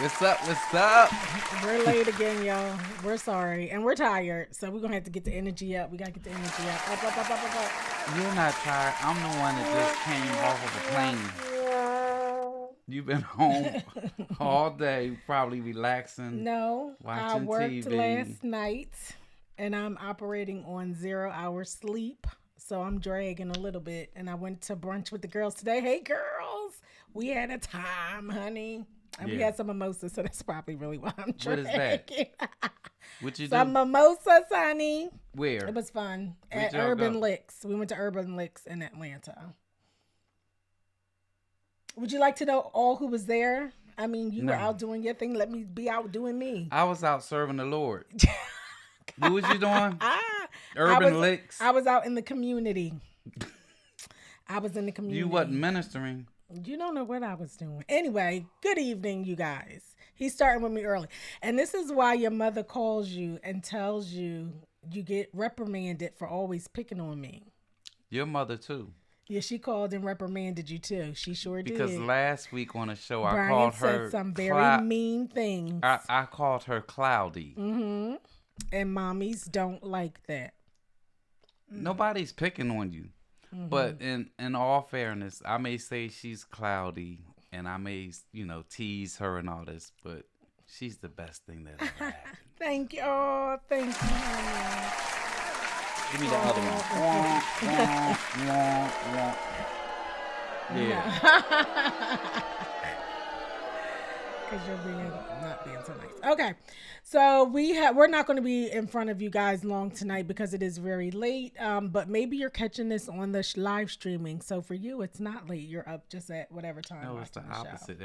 What's up? What's up? We're late again, y'all. We're sorry. And we're tired. So we're going to have to get the energy up. We got to get the energy up. Up, up, up, up, up, up. You're not tired. I'm the one that just came off of a plane. You've been home all day, probably relaxing, No, I watching worked TV. last night and I'm operating on 0 hour sleep. So I'm dragging a little bit. And I went to brunch with the girls today. Hey, girls. We had a time, honey. And we Yeah. had some mimosas. So that's probably really why I'm What is that? dragging. What you Some do? mimosas, honey. It Where? was fun Where'd at y'all Urban go? Licks. We went to Urban Licks in Atlanta. Would you like to know all who was there? I mean, you were No. out doing your thing. Let me be out doing me. I was out serving the Lord. What was you doing? Ah, I was Urban Licks? I was out in the community. I was in the You wasn't community. ministering. You don't know what I was doing. Anyway, good evening, you guys. He's starting with me early. And this is why your mother calls you and tells you you get reprimanded for always picking on me. Your mother, too. Yeah, she called and reprimanded you too. She sure Because did. last week on the show, I Brian called said her some very cloud. mean things. I called her cloudy. Mm-hmm. And mommies don't like that. Nobody's picking on you. Mm-hmm. But in all fairness, I may say she's cloudy and I may, tease her and all this, but she's the best thing that ever happened. Thank you. Oh, thank you, honey. Give me the other one. Wah, Oh. wah, wah, wah. Yeah. Because you're being not being so nice. Okay, so we're not going to be in front of you guys long tonight because it is very late. But maybe you're catching this on the live streaming. So for you, it's not late. You're up just at whatever time No, it's the watching the show. opposite.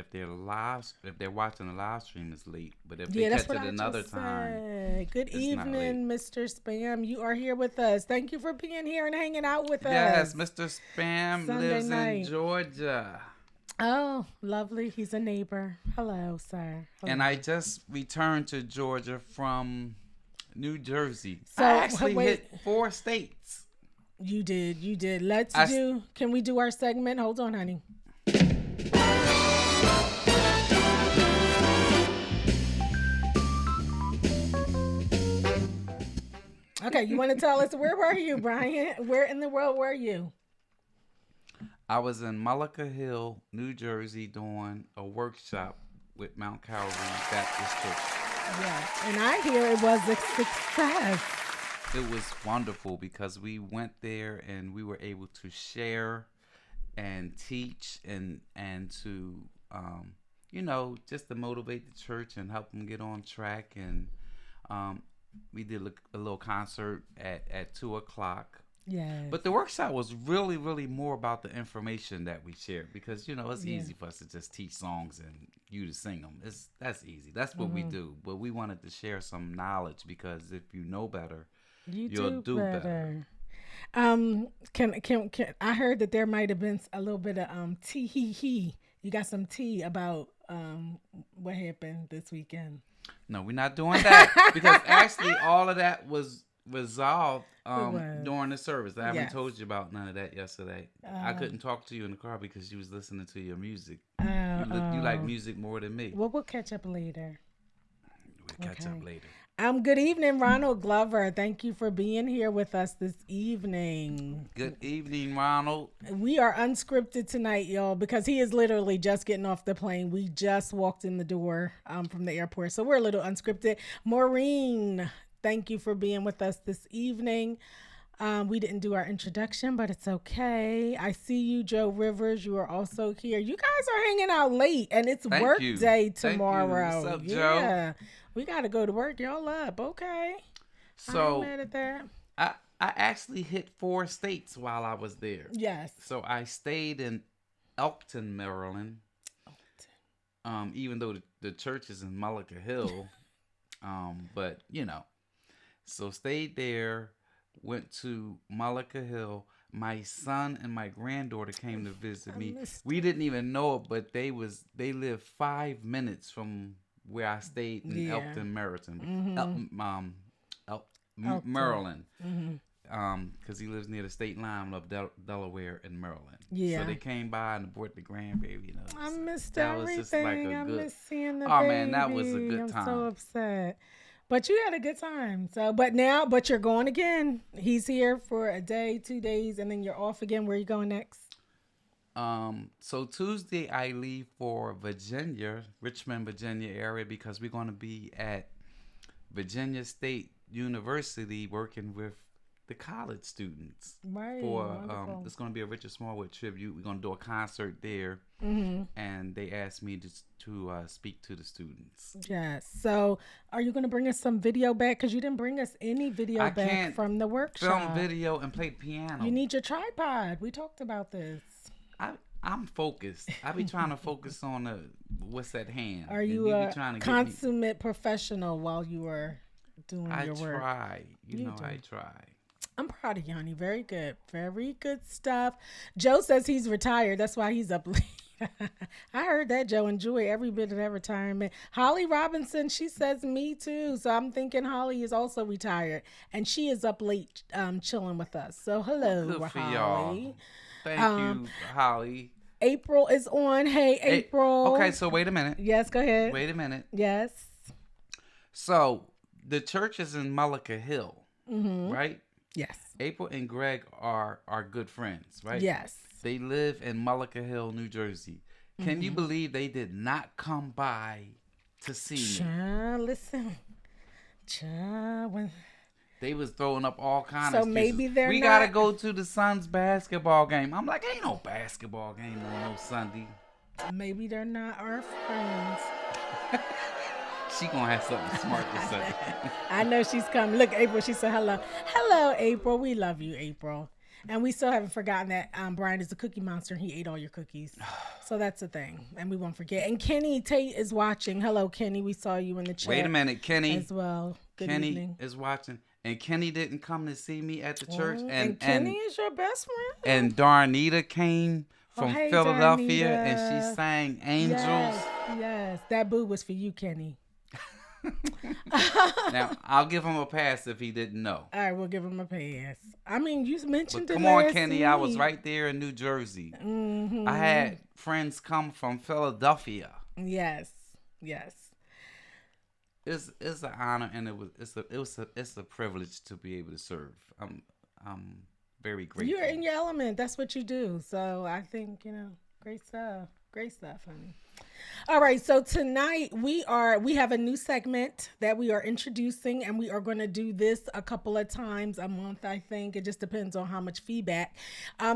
If they're watching the live stream, it's late. But if they Yeah, that's catch what it I another just time, said. Good it's not late. evening, Mr. Spam. You are here with us. Thank you for being here and hanging out with Yes, us Mr. Spam Sunday lives in night. Georgia. Oh, lovely. He's a neighbor. Hello, sir. And I Hello. just returned to Georgia from New Jersey. I So, actually wait. hit 4 states. You did. You did. Let's I do. Can we do our segment? Hold on, honey. Okay, you want to tell us where were you, Brian? Where in the world were you? I was in Mullica Hill, New Jersey, doing a workshop with Mount Calvary Baptist Church. Yes, and I hear it was a success. It was wonderful because we went there and we were able to share and teach and to just to motivate the church and help them get on track. And um, we did a little concert at 2 o'clock. Yes. But the workshop was really, really more about the information that we shared because it's Yeah. easy for us to just teach songs and you to sing them. That's easy. That's what we Mm-hmm. do. But we wanted to share some knowledge because if you know better, You you'll do do better. better. Can I heard that there might have been a little bit of tea hee hee. You got some tea about what happened this weekend. No, we're not doing that because actually all of that was resolved It was. during the service. I haven't Yes. told you about none of that yesterday. I Uh, couldn't talk to you in the car because you was listening to your music. uh, You like uh, music more than me. well, we'll catch up later. We'll catch up Okay. later. Good evening, Ronald Glover. Thank you for being here with us this evening. Good evening, Ronald. We are unscripted tonight, y'all, because he is literally just getting off the plane. We just walked in the door from the airport, so we're a little unscripted. Maureen, thank you for being with us this evening. We didn't do our introduction, but it's okay. I see you, Joe Rivers. You are also here. You guys are hanging out late, and it's Thank work you. day Thank you. What's tomorrow. up, Joe? Yeah, we got to go to work. Y'all up, okay? I ain't So mad at that. I actually hit 4 states while I was there. Yes. So I stayed in Elkton, Maryland. Even though the church is in Mullica Hill, but so stayed there. Went to Mullica Hill. My son and my granddaughter came to visit I me. missed We it. didn't even know it, but they lived 5 minutes from where I stayed in Yeah. Elkton, Maryland. Mm-hmm. El- um, El- Elkton. Maryland. Mm-hmm. because he lives near the state line of Delaware and Maryland. So Yeah. they came by and brought the grandbaby. You know, I missed that was just like everything. a I good. miss seeing the Oh man, that was a baby. good I'm so time. upset. But you had a good time. So, but you're going again. He's here for a day, 2 days, and then you're off again. Where are you going next? So Tuesday I leave for Virginia, Richmond, Virginia area because we're going to be at Virginia State University working with the college students Right. for Wonderful. it's going to be a Richard Smallwood tribute. We're going to do a concert there, Mm-hmm. and they asked me to speak to the students. Yes. So, are you going to bring us some video back? Because you didn't bring us any video I back can't from the film workshop. video and play You piano. need your tripod. We talked about this. I I'm focused. I be trying to focus on what's at hand, Are and you you be a trying to get me. consummate professional while you were doing I your work? try, You do. I try. I'm proud of you, honey. Very good. Very good stuff. Joe says he's retired. That's why he's up late. I heard that, Joe. Enjoy every bit of that retirement. Holly Robinson, she says me too. So I'm thinking Holly is also retired. And she is up late chilling with us. So Well, hello, good for y'all. Holly. Thank you, Holly. April is on. Hey, Hey, April. okay, so wait a minute. Yes, go ahead. Wait a minute. Yes. So the church is in Mullica Hill, Mm-hmm. right? Yes. April and Greg are good friends, right? Yes. They live in Mullica Hill, New Jersey. Can you believe they did not come by to see me? Child, listen. Child, when They was throwing up all kinds So of maybe excuses. they're We not- gotta go to the Suns basketball game. I'm like, ain't no basketball game on no Sunday. maybe they're not our friends. She gonna have something smart to say. I know she's coming. Look, April, she said hello. Hello, April. We love you, April. And we still haven't forgotten that Brian is a cookie monster and he ate all your cookies. So that's the thing. And we won't forget. And Kenny Tate is watching. Hello, Kenny. We saw you in the chat. Wait a minute, Kenny. As well. Good Kenny evening. is watching, and Kenny didn't come to see me at the church, And Kenny is your best friend. and Darnita came from hey, Philadelphia, Darnita. and she sang "Angels." Yes. That boo was for you, Kenny. Now I'll give him a pass if he didn't know. All right, we'll give him a pass. I mean, you mentioned But it come on, last Kenny, I was week. right there in New Jersey. Mm-hmm. I had friends come from Philadelphia. Yes. Yes. It's an honor, and it's a privilege to be able to serve. I'm very grateful. You're in your element. That's what you do. So I think, great stuff. Great stuff, honey. All right, so tonight we have a new segment that we are introducing, and we are going to do this a couple of times a month. I think it just depends on how much feedback.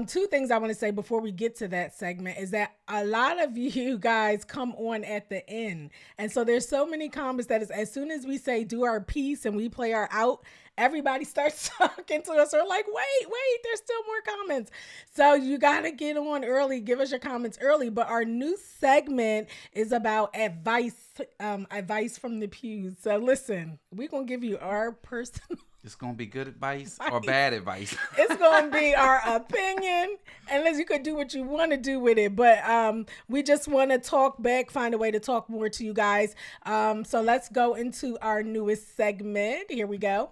Two things I want to say before we get to that segment is that a lot of you guys come on at the end, and so there's so many comments that is as soon as we say do our piece and we play our out, everybody starts talking to us. We're like, wait, there's still more comments. So you got to get on early. Give us your comments early. But our new segment is about advice from the pews. So listen, we're going to give you our personal. It's gonna be good advice or bad advice. It's going to be our opinion, unless you could do what you want to do with it. But we just want to talk back, find a way to talk more to you guys. So let's go into our newest segment. Here we go.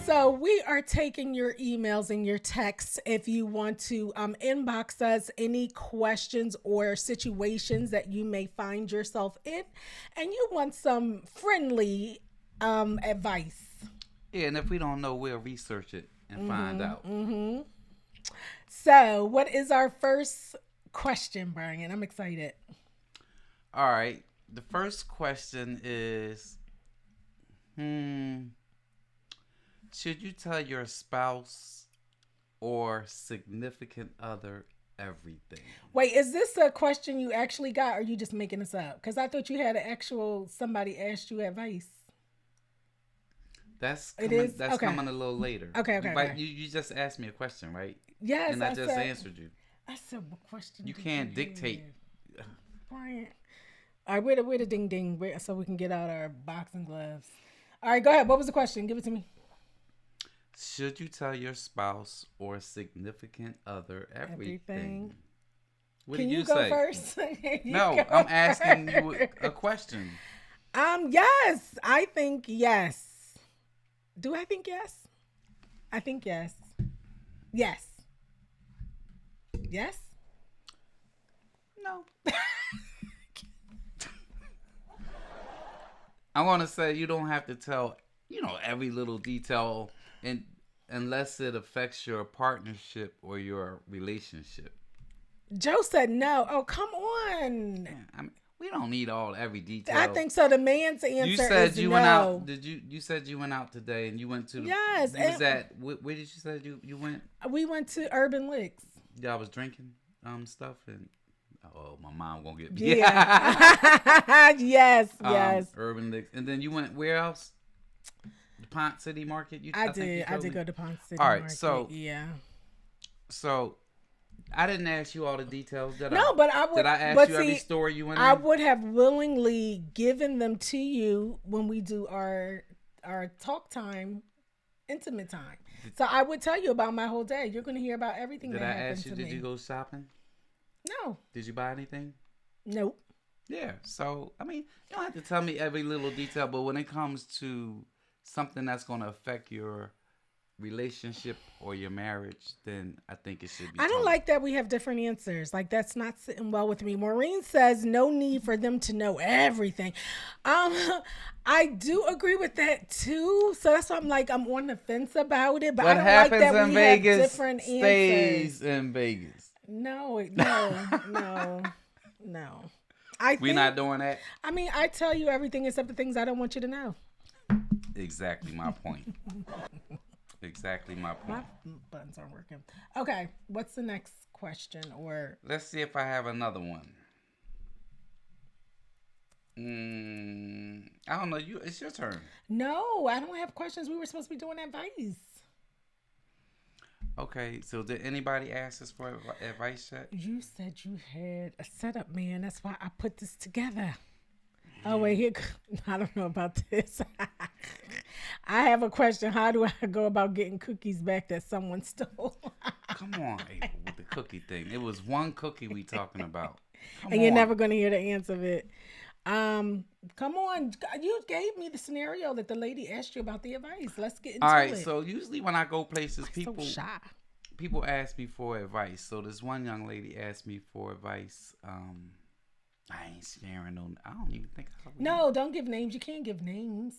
So we are taking your emails and your texts if you want to inbox us any questions or situations that you may find yourself in and you want some friendly advice. Yeah, and if we don't know, we'll research it and find out. Mm-hmm. So what is our first question, Brian? I'm excited. All right. The first question is, should you tell your spouse or significant other everything? Wait, is this a question you actually got, or are you just making this up? Because I thought you had an actual somebody asked you advice. That's It coming, is? that's Okay. coming a little later. Okay. You just asked me a question, right? Yes, And I just said, answered you. I said, what question? You did can't you dictate. have? Brian. All right, where the ding ding, so we can get out our boxing gloves. All right, go ahead. What was the question? Give it to me. Should you tell your spouse or significant other everything? What Can did you you go say? first? You No, go I'm asking you first. a question. Yes, I think yes. Do I think yes? I think yes. Yes. Yes. No. I want to say you don't have to tell, every little detail, and unless it affects your partnership or your relationship. Joe said no. Oh, come on. Yeah, I mean, we don't need every I detail. think so. The man's You answer said is you went out. no. Did you? You said you went out today, and you went to the. Yes, You was and at. Where did you say you went? we went to Urban Licks. Y'all was drinking stuff, and oh, my mom gonna get me. Yeah. Yeah. Yes, yes. Urban Licks, and then you went where else? The Pont City Market. I I think you did. I told did me. go to Ponce City All right, Market. Yeah. so I didn't ask you all the details, did I? No, but I Did would. I ask But you every see, store you went I in? would have willingly given them to you when we do our talk time, intimate time. So I would tell you about my whole day. You're going to hear about everything Did that I happened ask you? to Did you me. go shopping? No. Did you buy anything? Nope. Yeah. So I mean, you don't have to tell me every little detail, but when it comes to something that's going to affect your relationship or your marriage, then I think it should be I don't told. like that we have different answers. Like that's not sitting well with me. Maureen says no need for them to know everything. Um, I do agree with that too. So that's why I'm like I'm on the fence about it. But I What don't like happens that in we have Vegas different stays answers. in Vegas. No, no, no, no. I We're think. not doing that. I mean, I tell you everything except the things I don't want you to know. Exactly my point. Exactly my My point. buttons aren't working. Okay, what's the next question? Or Let's see if I have another one. I don't know. It's your turn. no, I don't have questions. We were supposed to be doing advice. Okay. So did anybody ask us for advice yet? You said you had a setup, man. That's why I put this together. Oh wait, here. I don't know about this. I have a question. How do I go about getting cookies back that someone stole? Come on, April, with the cookie thing. It was one cookie we talking about. Come And you're on. never gonna hear the answer of it. Come on. You gave me the scenario that the lady asked you about the advice. Let's get into All right. it. So usually when I go places, So shy. people ask me for advice. So this one young lady asked me for advice. I ain't sharing no. I don't even think I. No, don't give names. You can't give names.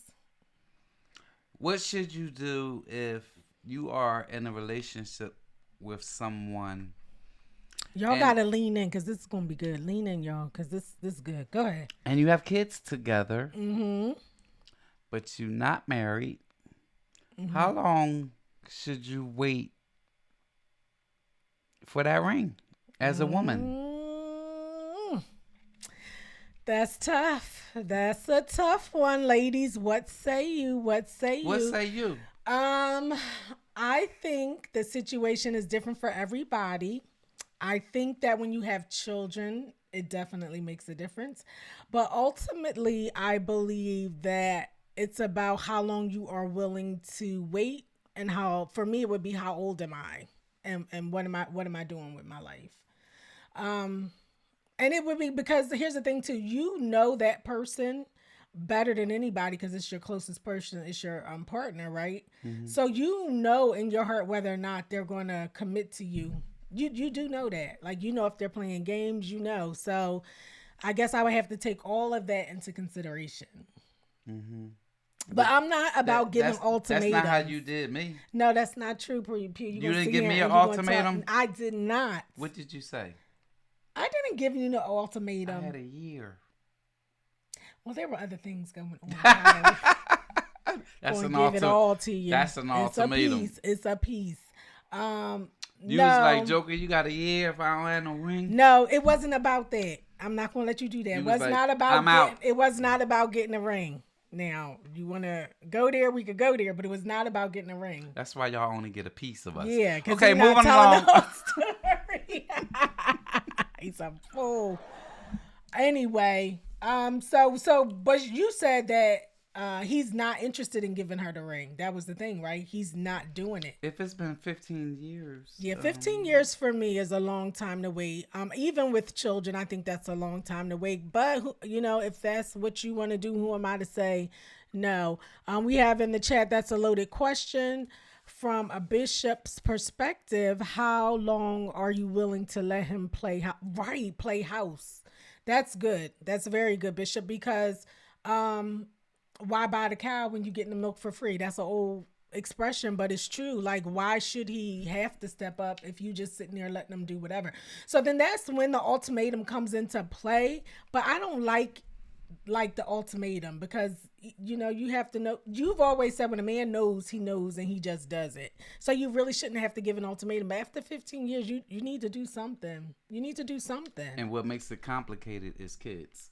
What should you do if you are in a relationship with someone Y'all and gotta lean in because this is gonna be good. Lean in, y'all, because this is good. Go ahead. and you have kids together, Mm-hmm. but you're not married? Mm-hmm. How long should you wait for that ring as a woman? Mm. That's tough. That's a tough one, ladies. What say you? What say you? What say you? Um, I think the situation is different for everybody. I think that when you have children, it definitely makes a difference. But ultimately, I believe that it's about how long you are willing to wait and how for me it would be how old am I and what am I doing with my life? Um and it would be because here's the thing too, you know that person better than anybody because it's your closest person, it's your partner, right? Mm-hmm. So you know in your heart whether or not they're going to commit to you. You do know that. Like you know if they're playing games, you know. So I guess I would have to take all of that into consideration. Mm-hmm. But I'm not about giving ultimatums. That's not how you did me. No, that's not true, Pugh. You You didn't give me an ultimatum? I did not. What did you say? I didn't give you no I ultimatum. had a year. Well, there were other things going on. I'm That's going an to give it all to you. That's an ultimatum. It's a piece. You No. was like, Joker, you got a year if I don't have no ring? No, it wasn't about that. I'm not going to let you do that. You It was was like, not about I'm out. It was not about getting a ring. Now, you want to go there, we could go there, but it was not about getting a ring. That's why y'all only get a piece of us. Yeah, because okay, he's not moving telling along. the whole story. He's a fool. Anyway, but you said that he's not interested in giving her the ring. That was the thing, right? He's not doing it. If it's been 15 years, Yeah, 15 years for me is a long time to wait. Even with children, I think that's a long time to wait. But if that's what you want to do, who am I to say no? We have in the chat, that's a loaded question. From a bishop's perspective, how long are you willing to let him play house? That's good. That's very good, Bishop, because why buy the cow when you're getting the milk for free? That's an old expression, but it's true. Like, why should he have to step up if you just sitting there letting him do whatever? So then that's when the ultimatum comes into play. But I don't like the ultimatum, because you have to know. You've always said when a man knows, he knows, and he just does it. So you really shouldn't have to give an ultimatum. But after 15 years, you need to do something. You need to do something. and what makes it complicated is kids.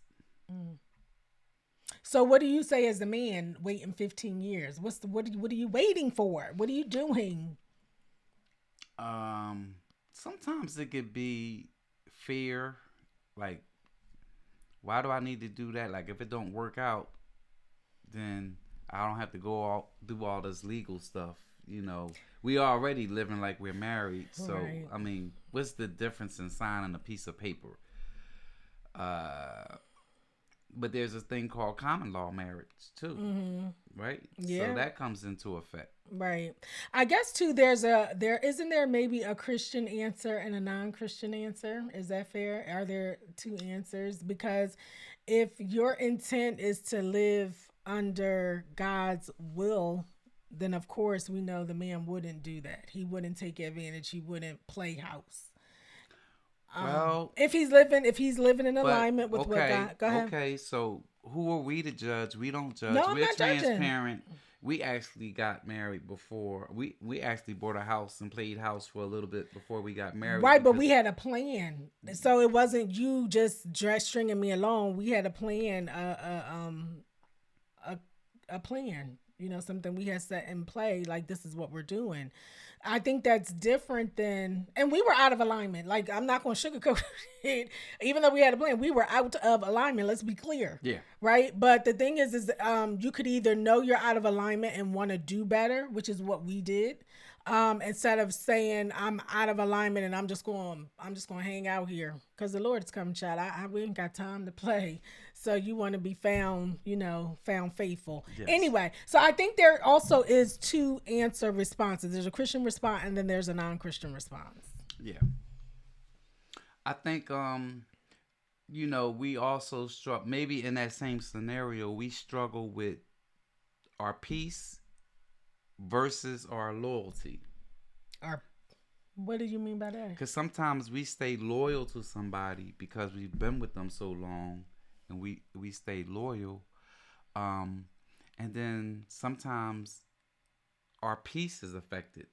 So what do you say as a man waiting 15 years? What are you waiting for? What are you doing? Sometimes it could be fear, like, why do I need to do that? Like, if it don't work out, then I don't have to do all this legal stuff. We already living like we're married. So Right. I mean, what's the difference in signing a piece of paper? But there's a thing called common law marriage too, right? Yeah. So that comes into effect. Right. I guess too, there isn't there maybe a Christian answer and a non-Christian answer? Is that fair? Are there two answers? Because if your intent is to live under God's will, then of course we know the man wouldn't do that. He wouldn't take advantage. He wouldn't play house. Well, If he's living in but alignment with what okay, God. Go ahead. okay. So who are we to judge? We don't judge. No, I'm We're not judging. transparent. We actually got married before. We actually bought a house and played house for a little bit before we got married. Right, but because- we had a plan, so it wasn't you just stringing me along. We had a plan, a plan. Something we had set in play. Like, this is what we're doing. I think that's different than, and we were out of alignment. Like, I'm not going to sugarcoat it. Even though we had a plan, we were out of alignment. Let's be clear. Yeah. Right. But the thing is you could either know you're out of alignment and want to do better, which is what we did. Instead of saying I'm out of alignment and I'm just going to hang out here because the Lord is coming, child. We ain't got time to play. So you want to be found faithful. Yes. Anyway, so I think there also is two answer responses. There's a Christian response and then there's a non-Christian response. Yeah. I think we also struggle, maybe in that same scenario, we struggle with our peace versus our loyalty. What do you mean by that? Because sometimes we stay loyal to somebody because we've been with them so long, and we stay loyal, and then sometimes our peace is affected,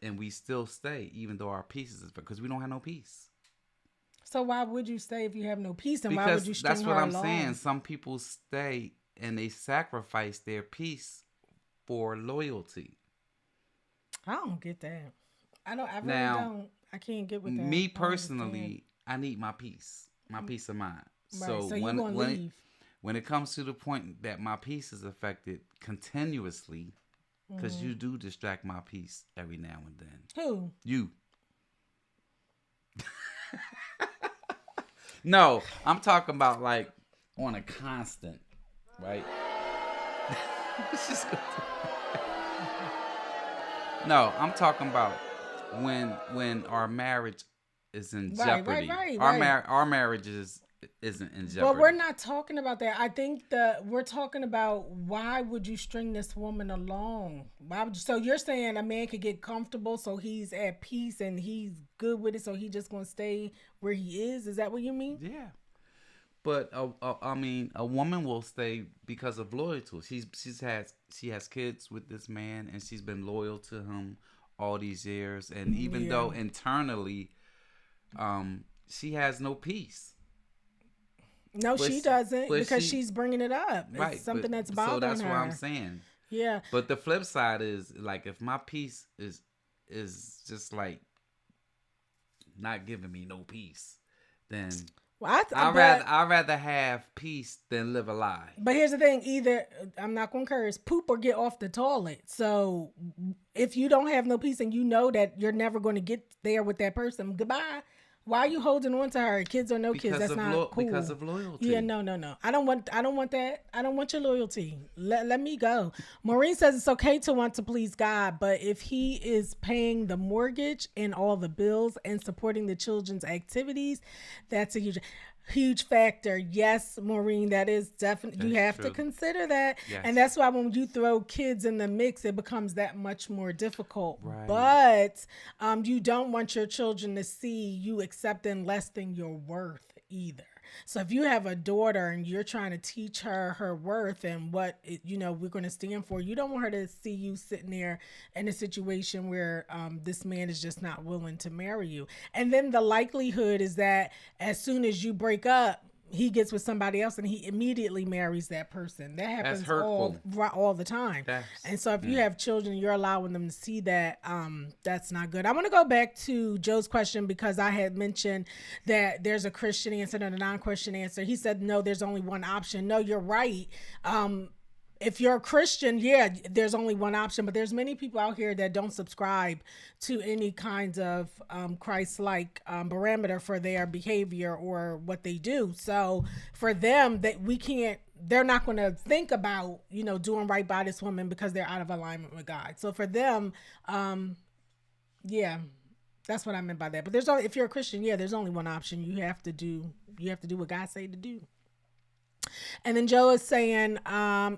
and we still stay even though our peace is affected because we don't have no peace. So why would you stay if you have no peace, and Because why would you string that's what her I'm along? saying. Some people stay and they sacrifice their peace for loyalty. I don't get that. I really Now, don't. I can't get with that. Me I don't personally, I need my peace of mind. understand. Right. So you when gonna when leave? when it comes to the point that my peace is affected continuously, because you do distract my peace every now and then. Who? You. No, I'm talking about like on a constant, right? Let's just go No, I'm talking about when our marriage is in jeopardy. Right. Our marriage isn't in jeopardy. But we're not talking about that. I think we're talking about why would you string this woman along? So you're saying a man could get comfortable, so he's at peace and he's good with it, so he just gonna stay where he is? Is that what you mean? Yeah. But I mean, a woman will stay because of loyalty. She has kids with this man, and she's been loyal to him all these years. And even though internally, she has no peace. No, she doesn't, because she's bringing it up. It's Right, something that's so bothering that's her. what I'm saying. Yeah. But the flip side is, like, if my peace is just like not giving me no peace, then Well, I rather have peace than live a lie. but here's the thing: either I'm not gonna curse, poop or get off the toilet. So if you don't have no peace and you know that you're never going to get there with that person, goodbye. Why are you holding on to her? Kids or no kids, that's not Because cool. of Yeah, loyalty. no, no, no. I don't want that. I don't want your loyalty. Let me go. Maureen says it's okay to want to please God, but if he is paying the mortgage and all the bills and supporting the children's activities, that's a huge factor. Yes, Maureen, that is definitely, you That's have to true. consider that. And Yes. that's why when you throw kids in the mix, it becomes that much more difficult. Right. But you don't want your children to see you accepting less than your worth either. So if you have a daughter and you're trying to teach her her worth and what we're going to stand for, you don't want her to see you sitting there in a situation where this man is just not willing to marry you. And then the likelihood is that as soon as you break up, he gets with somebody else and he immediately marries that person. That That's happens hurtful. all the time. That's And so if you mm. have children, you're allowing them to see that. That's not good. I want to go back to Joe's question because I had mentioned that there's a Christian answer and a non-Christian answer. He said no, there's only one option. No, you're right. If you're a Christian, yeah, there's only one option, but there's many people out here that don't subscribe to any kind of Christ-like parameter for their behavior or what they do. So for them, that we can't, they're not going to think about doing right by this woman because they're out of alignment with God. So for them, yeah, that's what I meant by that. But there's only, if you're a Christian, yeah, there's only one option. You have to do what God say to do. And then Joe is saying,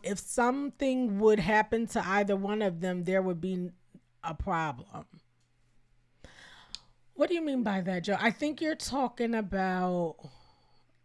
if something would happen to either one of them, there would be a problem. What do you mean by that, Joe? I think you're talking about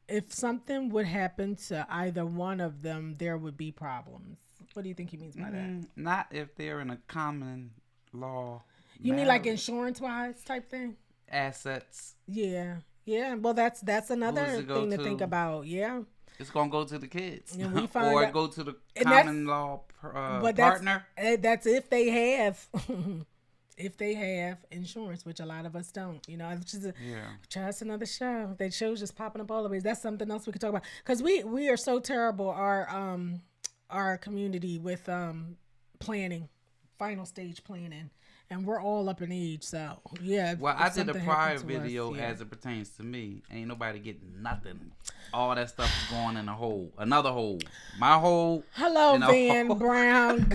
if something would happen to either one of them, there would be problems. What do you think he means by that? Not if they're in a common law You mean like marriage. insurance wise type thing? Assets. Yeah. Yeah. Well, that's Who's another it go thing to think to? about. Yeah. It's gonna go to the kids, And we find or out, go to the and that's, common law but partner. that's if they have if they have insurance, which a lot of us don't. Which is Yeah. just another show. That show's just popping up all the ways. That's something else we could talk about because we are so terrible our community with planning, final stage planning, and we're all up in age. So yeah, Well, if I did a something happened prior to us, video yeah. as it pertains to me. Ain't nobody getting nothing. All that stuff is going in a hole, another hole, my hole, Hello, in a Van hole. Brown.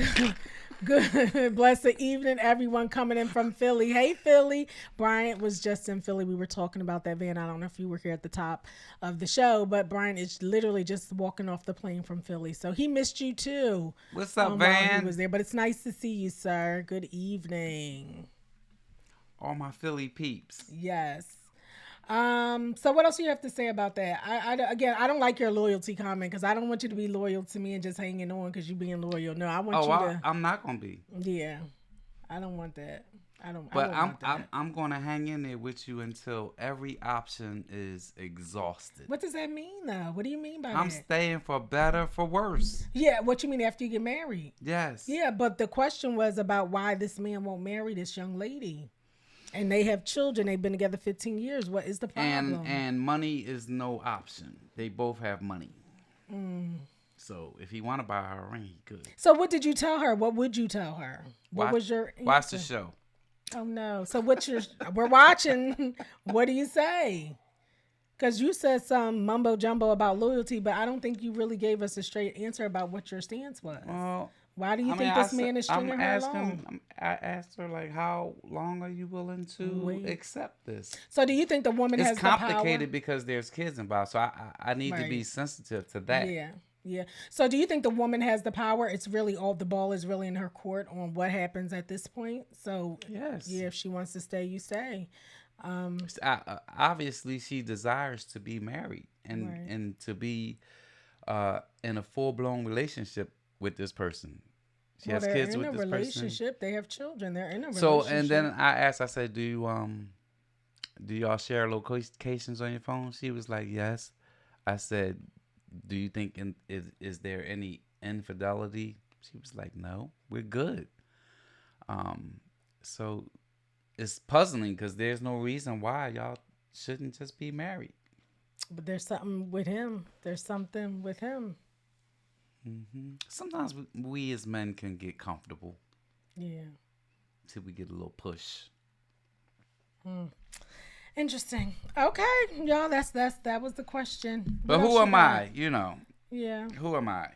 Good, blessed evening, everyone coming in from Philly. Hey, Philly. Bryant was just in Philly. We were talking about that, Van. I don't know if you were here at the top of the show, but Bryant is literally just walking off the plane from Philly. So he missed you too What's up, while he was Van? there. But it's nice to see you, sir. Good evening. All my Philly peeps. Yes. So what else do you have to say about that? Again, I don't like your loyalty comment because I don't want you to be loyal to me and just hanging on because you being loyal. No, I want Oh, you to, I'm not gonna be, yeah, I don't want that. I but wouldn't want that. I'm gonna hang in there with you until every option is exhausted. What does that mean though? What do you mean by I'm that? staying for better, for worse. Yeah, what you mean after you get married? Yes. Yeah, but the question was about why this man won't marry this young lady. And they have children. They've been together 15 years. What is the problem? And money is no option. They both have money. So if he want to buy her a ring, he could. So what did you tell her? What would you tell her? What Watch, was your watch the answer? show. Oh no. So what's your we're watching. What do you say? Because you said some mumbo jumbo about loyalty, but I don't think you really gave us a straight answer about what your stance was. Well, Why do you I mean, think this man is I'm stringing her along? asking. I asked her like, how long are you willing to Wait. accept this? So do you think the woman It's has the power? complicated because there's kids involved, so I need to be Right. sensitive to that. Yeah. Yeah. So do you think the woman has the power? It's really all the ball is really in her court on what happens at this point. So Yes. yeah, if she wants to stay, you stay. Obviously, she desires to be married Right. and to be in a full blown relationship with this person. She Well, has they're kids in with a this person. relationship. They have children. They're in a So, relationship. and then I asked, I said, do y'all share locations on your phone? She was like, yes. I said, do you think is there any infidelity? She was like, no, we're good. Um, so it's puzzling because there's no reason why y'all shouldn't just be married. But there's something with him. There's something with him. Sometimes we as men can get comfortable Yeah. till we get a little push. Interesting. Okay, y'all. That was the question. What But who else you am got? I? You know, Yeah. who am I?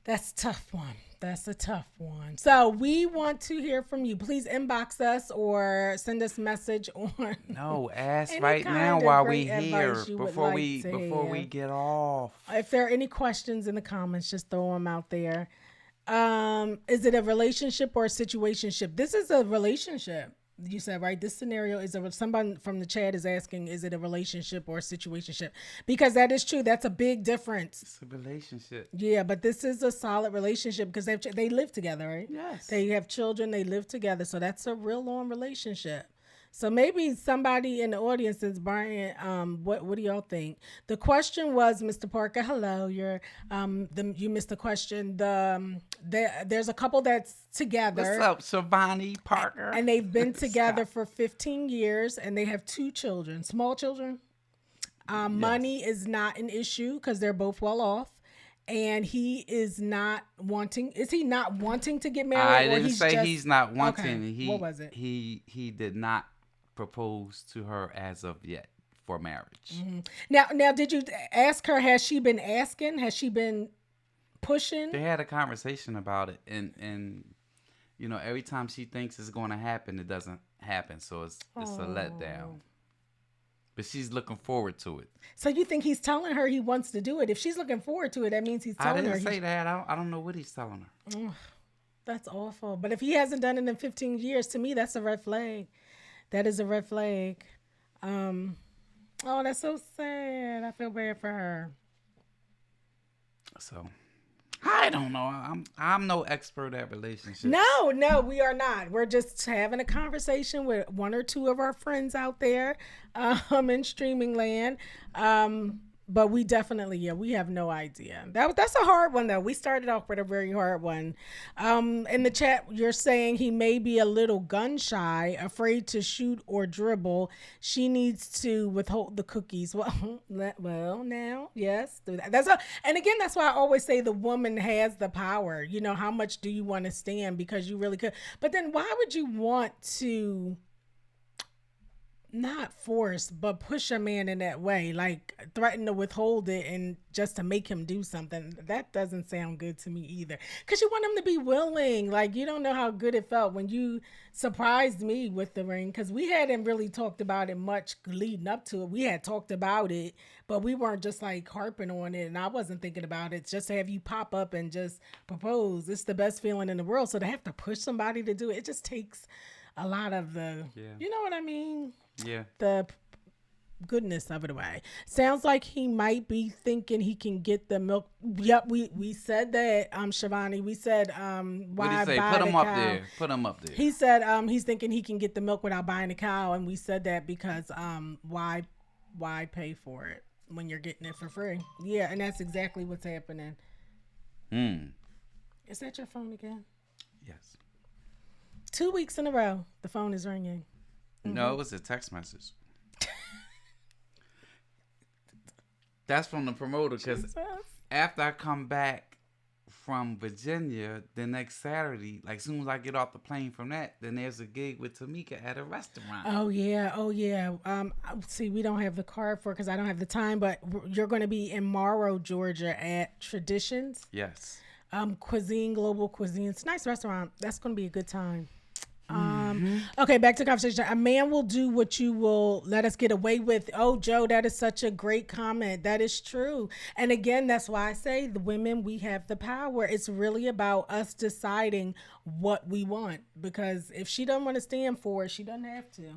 That's a tough one. That's a tough one. So we want to hear from you. Please inbox us or send us a message on No, ask any right now kind of while we great here advice you would before like we to before we have. get off. If there are any questions in the comments, just throw them out there. Is it a relationship or a situationship? This is a relationship. You said right. This scenario is a somebody from the chat is asking, is it a relationship or a situationship? Because that is true. That's a big difference. It's a relationship. Yeah, but this is a solid relationship because they live together, right? Yes. They have children. They live together, so that's a real long relationship. So maybe somebody in the audience is Brian. What do y'all think? The question was, Mr. Parker. Hello, you missed the question. There's a couple that's What's together up, Shivani Parker? and they've been together Scott. for 15 years and they have two children, small children. Money Yes. is not an issue because they're both well off. And he is not wanting. Is he not wanting to get married, I or didn't he's say just he's not okay? wanting. What was it? He did not propose to her as of yet for marriage. Now, did you ask her? Has she been asking? Has she been pushing? They had a conversation about it, and you know every time she thinks it's going to happen, it doesn't happen. So it's a letdown. But she's looking forward to it. So you think he's telling her he wants to do it? If she's looking forward to it, that means he's I telling her. didn't say that. I don't know what he's telling her. That's awful. But if he hasn't done it in 15 years, to me, that's a red flag. That is a red flag. Oh, that's so sad. I feel bad for her. So I don't know. I'm no expert at relationships. No, we are not. We're just having a conversation with one or two of our friends out there in streaming land. But we definitely, yeah, we have no idea. That's a hard one though. We started off with a very hard one. In the chat, you're saying he may be a little gun shy, afraid to shoot or dribble. She needs to withhold the cookies. Well, now, yes, and again, that's why I always say the woman has the power. You know, how much do you want to stand? Because you really could. But then, why would you want to? Not force, but push a man in that way, like threaten to withhold it and just to make him do something. That doesn't sound good to me either. Because you want him to be willing. Like, you don't know how good it felt when you surprised me with the ring. Because we hadn't really talked about it much leading up to it. We had talked about it, but we weren't just like harping on it. And I wasn't thinking about it. Just to have you pop up and just propose. It's the best feeling in the world. So to have to push somebody to do it, it just takes a lot of you know what I mean? Yeah. The goodness of it away. Sounds like he might be thinking he can get the milk. Yep, we said that, Shivani. We said What why did he say? buy Put the him up cow? there. Put him up there. He said he's thinking he can get the milk without buying the cow, and we said that because why pay for it when you're getting it for free? Yeah, and that's exactly what's happening. Is that your phone again? Yes. 2 weeks in a row, the phone is ringing. No, it was a text message. That's from the promoter because after I come back from Virginia the next Saturday, like soon as I get off the plane from that, then there's a gig with Tamika at a restaurant. Oh yeah. See, we don't have the card for because I don't have the time. But you're going to be in Morrow, Georgia, at Traditions. Yes. Cuisine, Global Cuisine. It's a nice restaurant. That's going to be a good time. Okay, back to the conversation. A man will do what you will let us get away with. Oh, Joe, that is such a great comment. That is true. And again, that's why I say the women, we have the power. It's really about us deciding what we want. Because if she doesn't want to stand for it, she doesn't have to.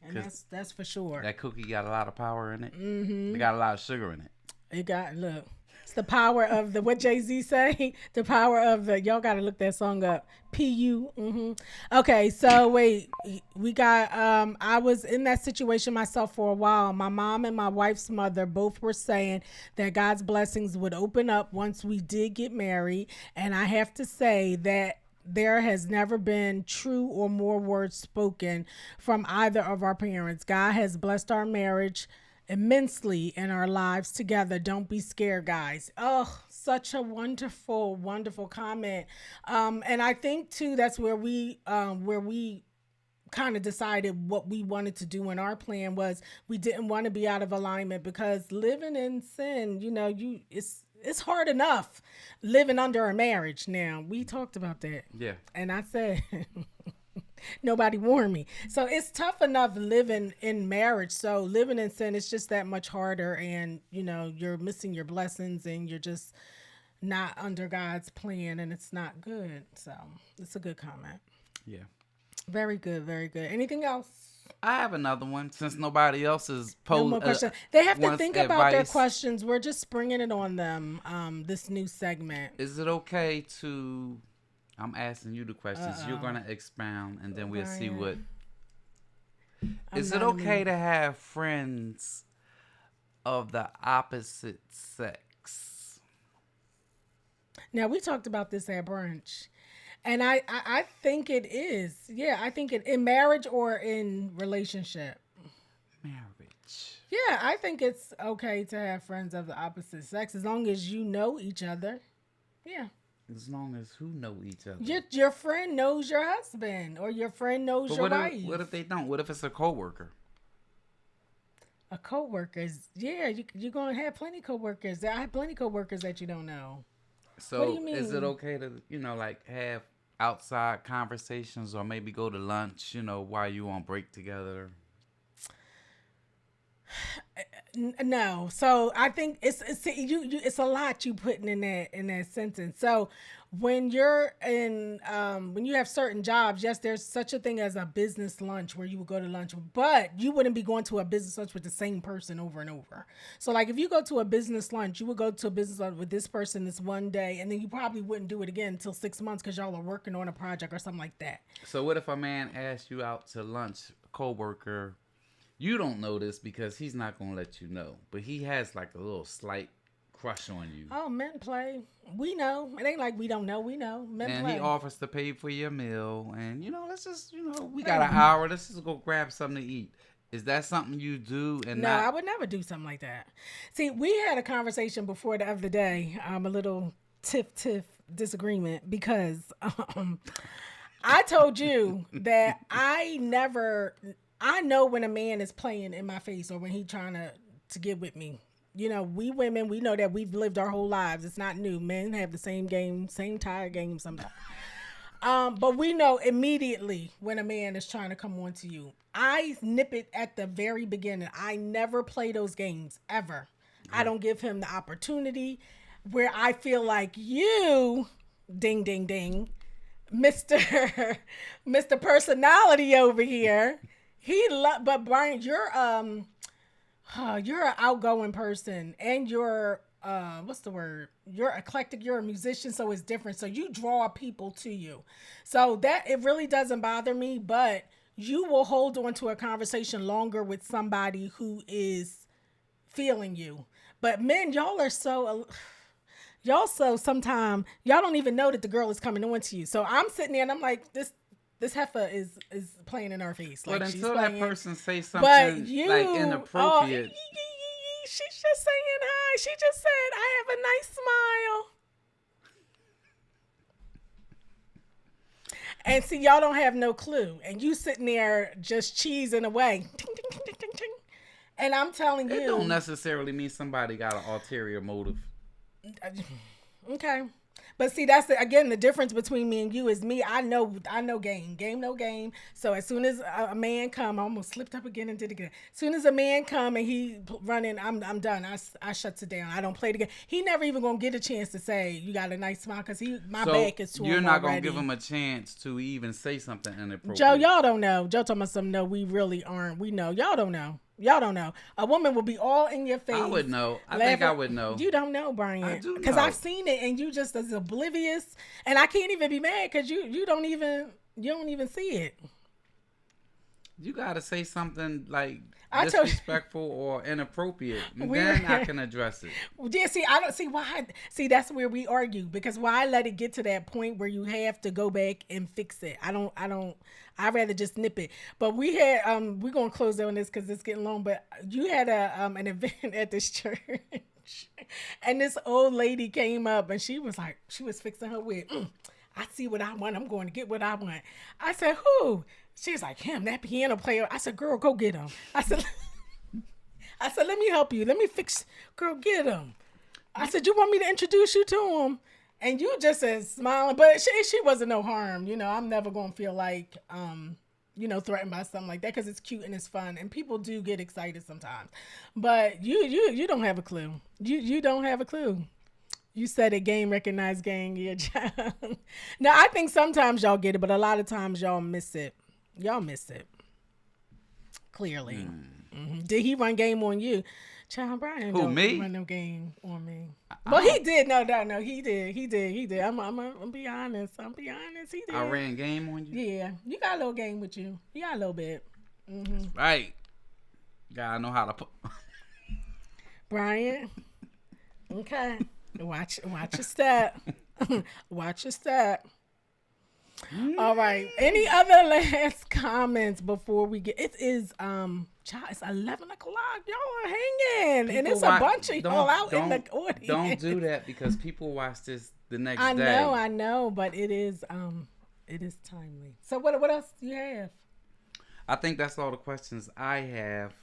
And that's for sure. That cookie got a lot of power in it. It got a lot of sugar in it. Look. It's the power of what Jay-Z say? The power of y'all got to look that song up. Pugh. Okay, so wait, we got, I was in that situation myself for a while. My mom and my wife's mother both were saying that God's blessings would open up once we did get married. And I have to say that there has never been true or more words spoken from either of our parents. God has blessed our marriage immensely in our lives together. Don't be scared, guys. Oh, such a wonderful, wonderful comment. And I think too that's where we kind of decided what we wanted to do in our plan was we didn't want to be out of alignment because living in sin, you it's hard enough living under a marriage. Now we talked about that, Yeah. and I said nobody warned me. So it's tough enough living in marriage. So living in sin is just that much harder, and you're missing your blessings, and you're just not under God's plan, and it's not good. So it's a good comment. Yeah. Very good, very good. Anything else? I have another one since nobody else is No more questions. They have to think about their questions. We're just springing it on them. This new segment. Is it okay to? I'm asking you the questions. Uh-oh. You're gonna expound, and then we'll see Brian. what. I'm Is it not okay amused. to have friends of the opposite sex? Now we talked about this at brunch, and I think it is. Yeah, I think it in marriage or in relationship. Marriage. Yeah, I think it's okay to have friends of the opposite sex as long as you know each other. Yeah. As long as who know each other. Your friend knows your husband or your friend knows But your what wife. what if they don't? What if it's a coworker? A coworkers, yeah, you're gonna have plenty coworkers. I have plenty coworkers that you don't know. So What do you mean? is it okay to like have outside conversations or maybe go to lunch? While you on break together. No, so I think it's a lot you putting in that sentence. So when you're in when you have certain jobs, yes, there's such a thing as a business lunch where you would go to lunch, but you wouldn't be going to a business lunch with the same person over and over. So like if you go to a business lunch, you would go to a business lunch with this person this one day, and then you probably wouldn't do it again until 6 months because y'all are working on a project or something like that. So what if a man asks you out to lunch, coworker? You don't know this because he's not gonna let you know, but he has like a little slight crush on you, Oh, men play. We know. It ain't like we don't know. We know. Men and play. he offers to pay for your meal. And let's just we got an hour. Let's just go grab something to eat. Is that something you do? And No, not I would never do something like that. See, we had a conversation before the other day, a little tiff disagreement because I told you that I know when a man is playing in my face or when he trying to get with me. We women, we know that we've lived our whole lives. It's not new. Men have the same game, same tired game sometimes. But we know immediately when a man is trying to come on to you. I nip it at the very beginning. I never play those games ever. I don't give him the opportunity where I feel like you, ding, ding, ding, Mr. Mr. Personality over here. But Brian, you're an outgoing person, and you're what's the word? You're eclectic. You're a musician, so it's different. So you draw people to you. So that it really doesn't bother me, but you will hold on to a conversation longer with somebody who is feeling you. But men, y'all are so. Y'all so sometimes y'all don't even know that the girl is coming on to you. So I'm sitting there and I'm like, this heifer is playing in our face. But Like she's until that playing. person say But something you, like oh, inappropriate, she's just saying hi. She just said, I have a nice smile. And see, y'all don't have no clue. And you sitting there just cheesing away. Ting, ting, ting, ting, ting, ting. And I'm telling it you. don't necessarily mean somebody got an ulterior motive. Okay. But see, that's again the difference between me and you is me. I know game, no game. So as soon as a man come, I almost slipped up again and did it again. As soon as a man come and he running, I'm done. I shuts it down. I don't play the game. He never even gonna get a chance to say you got a nice smile because my back is to him. You're not already. gonna give him a chance to even say something inappropriate. Joe, y'all don't know. Joe talking about something. No, we really aren't. We know. Y'all don't know. Y'all don't know. A woman will be all in your face. I would know. I think I would know. You don't know, Brian. I do know. Because I've seen it, and you just as oblivious. And I can't even be mad because you don't even see it. You gotta say something like I told disrespectful or inappropriate, and we were. then I can address it. Yeah, see, I don't see why. See, that's where we argue because why let it get to that point where you have to go back and fix it? I don't. I'd rather just nip it. But we had we're gonna close on this because it's getting long. But you had an event at this church. And this old lady came up and she was like, she was fixing her wig. I see what I want. I'm going to get what I want. I said, who? She's like, him, that piano player. I said, girl, go get him. I said, let me help you. Let me fix. Girl, get him. I said, you want me to introduce you to him? And you just said smiling, but she wasn't no harm. You know, I'm never going to feel like, threatened by something like that because it's cute and it's fun. And people do get excited sometimes. But you don't have a clue. You don't have a clue. You said it, game recognized gang. Yeah, child. Now, I think sometimes y'all get it, but a lot of times y'all miss it. Y'all miss it. Clearly. Mm-hmm. Did he run game on you? Child, Brian Who, don't me? run no game on me. Well, he did. No, he did. I'm be honest. He did. I ran game on you. Yeah, you got a little game with you. You got a little bit. Mm-hmm. Right. Gotta know how to put. Brian. Okay. Watch your step. Watch your step. All right. Any other last comments before we get? It is child. It's 11 o'clock. Y'all are hanging, and it's a bunch of y'all out in the audience. Don't do that because people watch this the next I day. I know, but it is timely. So what else do you have? I think that's all the questions I have.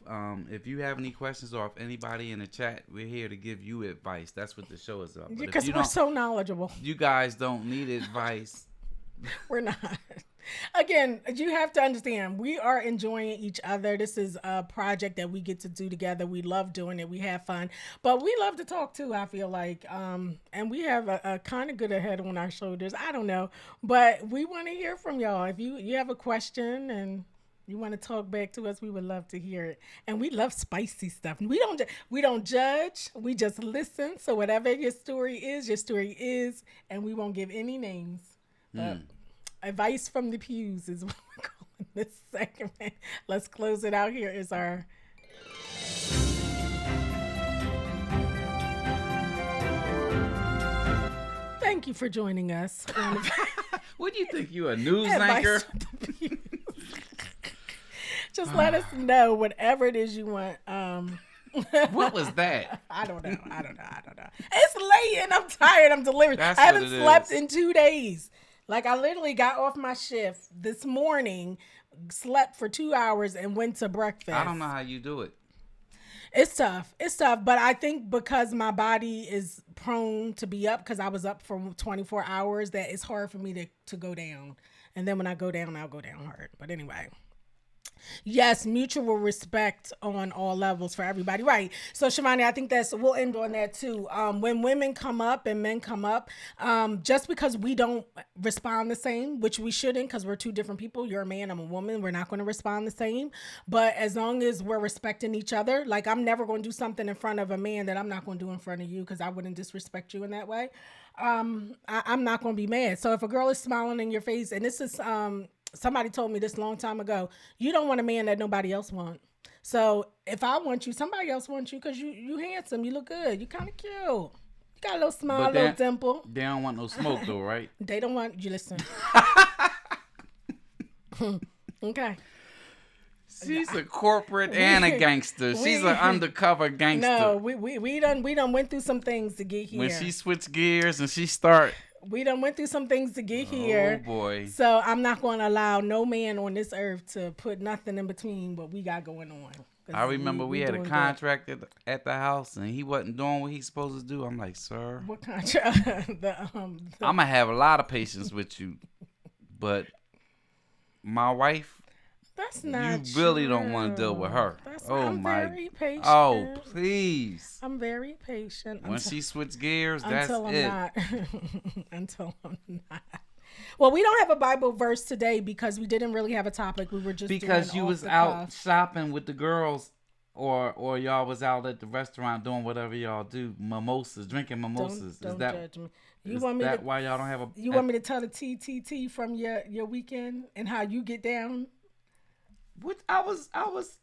If you have any questions or if anybody in the chat, we're here to give you advice. That's what the show is about. Because we're so knowledgeable. You guys don't need advice. We're not. Again, you have to understand, we are enjoying each other. This is a project that we get to do together. We love doing it. We have fun. But we love to talk too, I feel like. And we have a kind of good head on our shoulders. I don't know. But we want to hear from y'all. If you have a question and you want to talk back to us, we would love to hear it. And we love spicy stuff. We don't judge. We just listen. So whatever your story is, and we won't give any names. But advice from the pews is what we're calling this segment. Let's close it out. Here is our thank you for joining us. What do you think? You a news anchor? Just let us know whatever it is you want. What was that? I don't know. It's late and I'm tired. I'm delirious. I haven't slept in 2 days. Like I literally got off my shift this morning, slept for 2 hours and went to breakfast. I don't know how you do it. It's tough. But I think because my body is prone to be up because I was up for 24 hours, that it's hard for me to go down. And then when I go down, I'll go down hard. But anyway. Yes, mutual respect on all levels for everybody. Right. So, Shivani, I think we'll end on that too. When women come up and men come up, just because we don't respond the same, which we shouldn't because we're two different people. You're a man, I'm a woman. We're not going to respond the same. But as long as we're respecting each other, like I'm never going to do something in front of a man that I'm not going to do in front of you because I wouldn't disrespect you in that way. I'm not going to be mad. So if a girl is smiling in your face, and this is... somebody told me this a long time ago, you don't want a man that nobody else wants. So if I want you, somebody else wants you because you handsome, you look good, you kind of cute. You got a little smile, a little dimple. They don't want no smoke though, right? They don't want you. Listen. Okay. She's a corporate and a gangster. She's an undercover gangster. No, we done went through some things to get here. When she switched gears and she start. We done went through some things to get here. Oh, boy. So I'm not going to allow no man on this earth to put nothing in between what we got going on. I remember we had a contract at the house, and he wasn't doing what he's supposed to do. I'm like, sir. What contract? I'm going to have a lot of patience with you. But my wife, that's not you really don't want to deal with her. I'm very patient. Oh, please. I'm very patient. When she switched gears, that's it. Until I'm not. Well, we don't have a Bible verse today because we didn't really have a topic. We were just because you was out shopping with the girls, or y'all was out at the restaurant doing whatever y'all do, drinking mimosas. Don't judge me. Why y'all don't have a? You want me to tell the TTT from your weekend and how you get down? What I was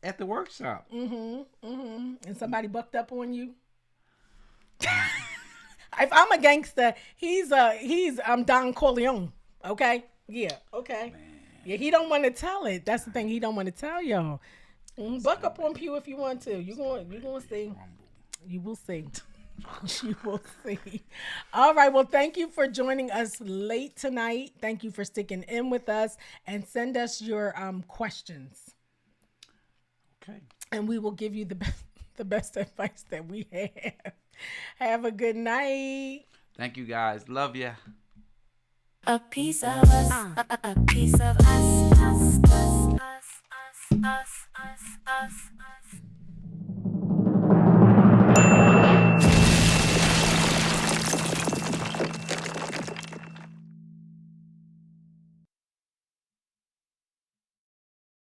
at the workshop. And somebody bucked up on you. If I'm a gangster, he's Don Corleone. Okay, yeah, okay, yeah. He don't want to tell it. That's the thing. He don't want to tell y'all. Buck up on Pugh if you want to. You gonna see. You will see. You will see. All right. Well, thank you for joining us late tonight. Thank you for sticking in with us, and send us your questions, Okay. and we will give you the best advice that we have. Have a good night. Thank you guys. Love ya. A piece of us, a piece of us.